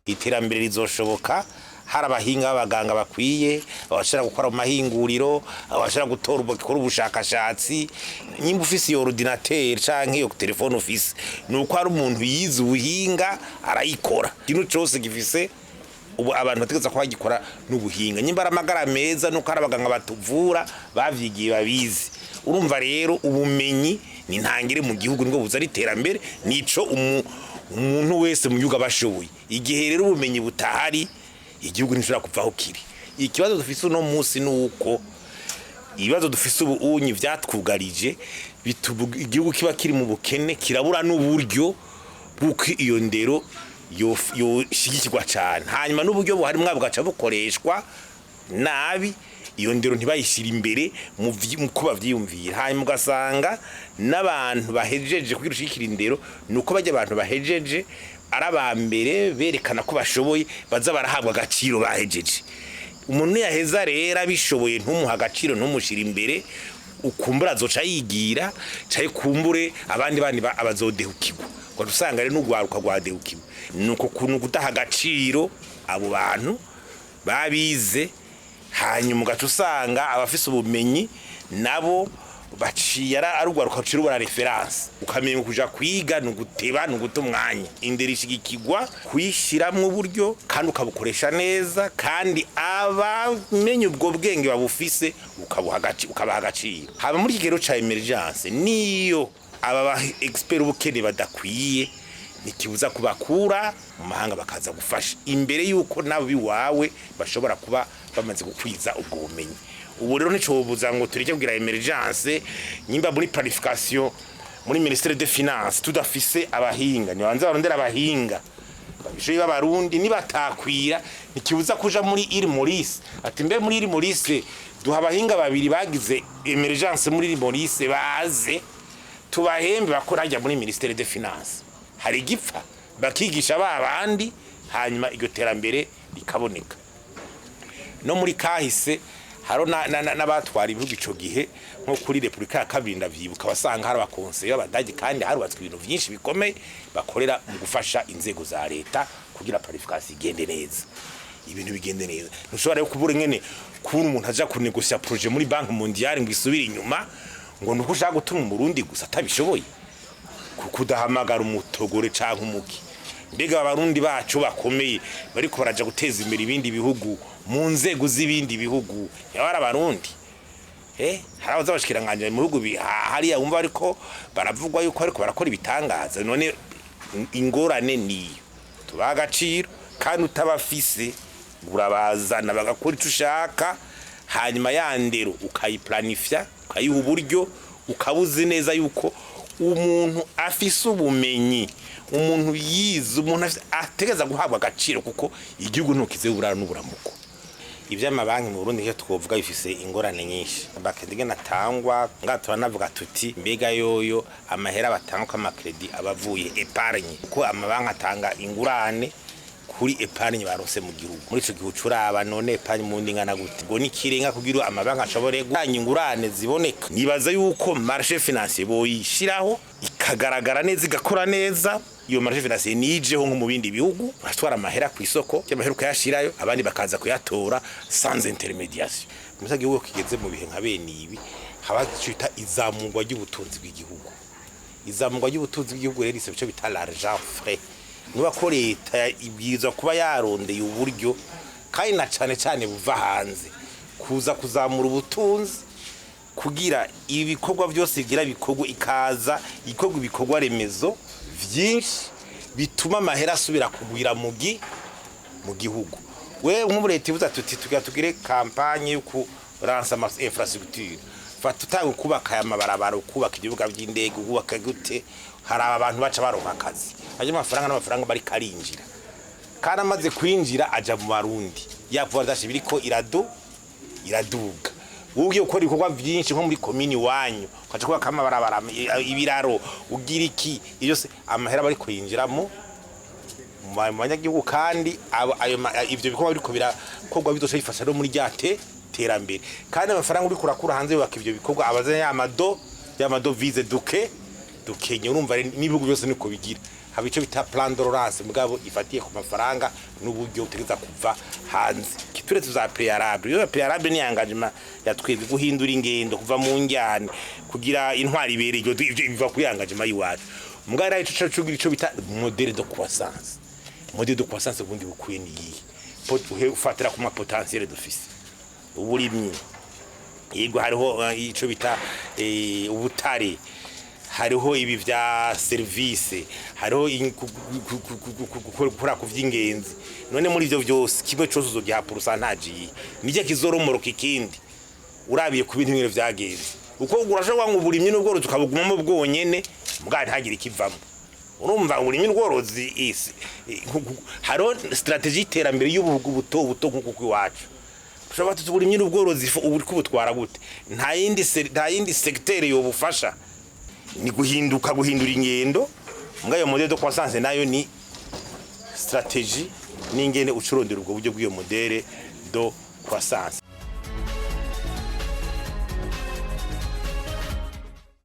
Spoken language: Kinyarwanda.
iterambere rizoshoboka hari abahinga b'abaganga bakwiye abashaka gukora mu mahinguriro abashaka gukora ubushakashatsi nimba ufise iyo ordinateur canke iyo telefone ufise nuko hari umuntu yize ubuhinga arayikora ikintu cyose gifise ubu abantu bategeza ko bagikora n'ubuhinga nimba aramagara meza nuko hari abaganga batuvura bavyigiye babizi urumva rero ubumenyi ni ntangire mu gihugu nibwo buzana iterambere nico umuntu wese mu gihugu abashoboye igihe rero ubumenyi butahari igihugu nishobora kuvaho kiri ikibazo dufise uno munsi nuko ibibazo dufise ubunyi vyatwugarije bitubuga igihugu kiba kiri mu bukene kirabura n'uburyo bw'uko iyo ndero yoshigikirwa cyane hanyuma n'uburyo buhari mwabugaca bukoreshwa nabi iyo ndero ntibayishira imbere mu kuba vyiyumvira hanyuma ugasanga n'abantu bahejeje kugira ushikira indero nuko bajya abantu bahejeje arabambere berekana ko bashoboye baza barahabwa agaciro bahejeje umuntu yaheza rero bishoboye ntumuha agaciro ntumushira imbere ukumbura azoca yigira cyaye kumbure abandi abazodehukirwa ngo dusanga rero n'ugwaruka gwadehukirwa nuko kuntu gutaha agaciro abo bantu babize hanyuma ugaca usanga abafise ubumenyi nabo baciyara arugwaruka ciro bara reference ukamenya kuja kwiga nuguteba nugutumwanya indero ishigikirwa kwishiramwe uburyo kandi ukabukoresha neza kandi abamenye ubwo bwenge babufise ukabaha agaciro haba muri kigero ca emergence niyo aba expert ubukene badakwiye nikibuza kubakura mu mahanga bakaza gufasha imbere yuko nabo biwawe bashobora kuba bamaze gukwiza ubwo bumenyi ubu rero nicobuza ngo turije kugira emergence nyimba muri planification muri ministère des finances tudafise abahinga ni banza barondera abahinga babishoye b'abarundi nibatakwira nikibuza kuja muri iri Maurice ati mbe muri iri Maurice duha abahinga babiri bagize emergence muri iri Maurice baze tubahembe bakora ajya muri ministère des finances hari gipfa bakigisha babandi hanyuma iryo terambere likaboneka no muri kahise haro n'abatwara ibihugu ico gihe nko kuri Republika ya Kabiri ndavyibuka basanga hari abakonseye y'abadagi kandi harubatswe ibintu byinshi bikomeye bakorera mu gufasha inzego za leta kugira planification igende neza ibintu bigende neza ntushobora kubura ngene kuri umuntu aja kunegosia projet muri banki mondiale ngo isubire inyuma ngo nuko ushaka gutuma umurundi gusa atabishoboye kudahamagara umutogore canke umuki mbega abarundi bacu bakomeye bariko baraja guteza imbere ibindi bihugu mu nzego z'ibindi bihugu yabara abarundi harabaza bashikiranganje mu bihugu hariya umva ariko baravugwa yuko ariko barakora ibitangaza none ingorane niyo tubaha agaciro kandi utabafise urabazana bagakora ico ushaka hanyuma yandero ukayiplanifya ukayiha uburyo ukabuzi neza yuko umuntu afise ubumenyi umuntu yize umuntu ategeza guhabwa agaciro kuko igihugu ntukizeye uburaro n'uburamuko ivy'amabanki mu Burundi cyo twovuga bifise ingorane nyinshi bakendige natangwa ngatura navuga tuti mbega yoyo amahera batanga ko amakredi abavuye epargne ko amabanki atanga ingurane kuri epargne barose mu gihugu muri ico gihugu curaba none epargne mu ndingana gute ngo nikirenga kugira amabanki ashobore gutanga ingurane ziboneka nibaza yuko marché financier boyishiraho ikagaragara neza igakora neza iyo marché financier nijeho nko mu bindi bihugu batwara amahera ku isoko cy'amahera kuyashirayo abandi bakaza kuyatora sans intermédiation musa gihugu kigeze mu bihe nka bene ibi haba cyita izamugwa ry'ubutunzi bw'igihugu izamugwa ry'ubutunzi bw'igihugu rero ise bice bita l'argent frais nuba ko leta ibwirizwa kuba yarondeye uburyo kandi na cyane buva hanze kuza kuzamura ubutunzi kugira ibikorwa byose bigira bikorwa ikaza ibikorwa remezo vyinshi bituma amahera asubira kugwira mu gihugu we nk'umureti buza tugire campagne yo kuransa ama infrastructure fatutaye kubaka amabarabara kubaka ibibuga by'indege kubaka gute hari abantu baca baronka akazi aje n'amafaranga bari karinjira kandi amaze kwinjira aja mu Barundi yavuga dashi biriko iraduga ugiye gukora ibikorwa byinshi nko muri komini wanyu ukaje kubaka amabarabara ibiraro ugira iki byose amahera bari kwinjiramo mu banyagihugu kandi ivyo bikorwa biriko birakorwa bizosha bifasha no muri iterambere kandi amafaranga uri kurakura hanze yubaka ivyo bikorwa abazanye yamado vize duke dukenye urumva n'ibihugu byose niko bigira haba ico bita plan d'urgence mugabo ifatiye ku mafaranga n'uburyo utegeza kuva hanze kituretse za préalable yo préalable ni engagement yatwebwe guhindura ingendo kuva mu njyane kugira intwari ibere ibyo biva kuri engagement yiwacu mugara ico cugira ico bita modèle de croissance ubundi bukwiye ni iyi ufatira ku ma potentiel dufise uburimyi yego hariho ico bita ubutare hariho ibi vya service hariho gukora ku vy'ingenzi none muri ivyo vyose kimwe cyose uzogiha pourcentage nije kizoromoroka ikindi urabiye ku bintu bimwe vyagenze uko urashobora ngo uburimyi n'ubworozi ukabugumamo bwonyene mbwa ntagira ikivamo urumva uburimyi n'ubworozi isi hariho strategie iterambere y'ubuhugu buto nk'uko iwacu ushobora tuburimyi n'ubworozi ubu kubutwara gute nta yindi secteur yobufasha ni guhindura ingendo ngayo modèle de croissance nayo ni stratégie n'ingene ucurondera ubwo buryo bw'iyo modèle de croissance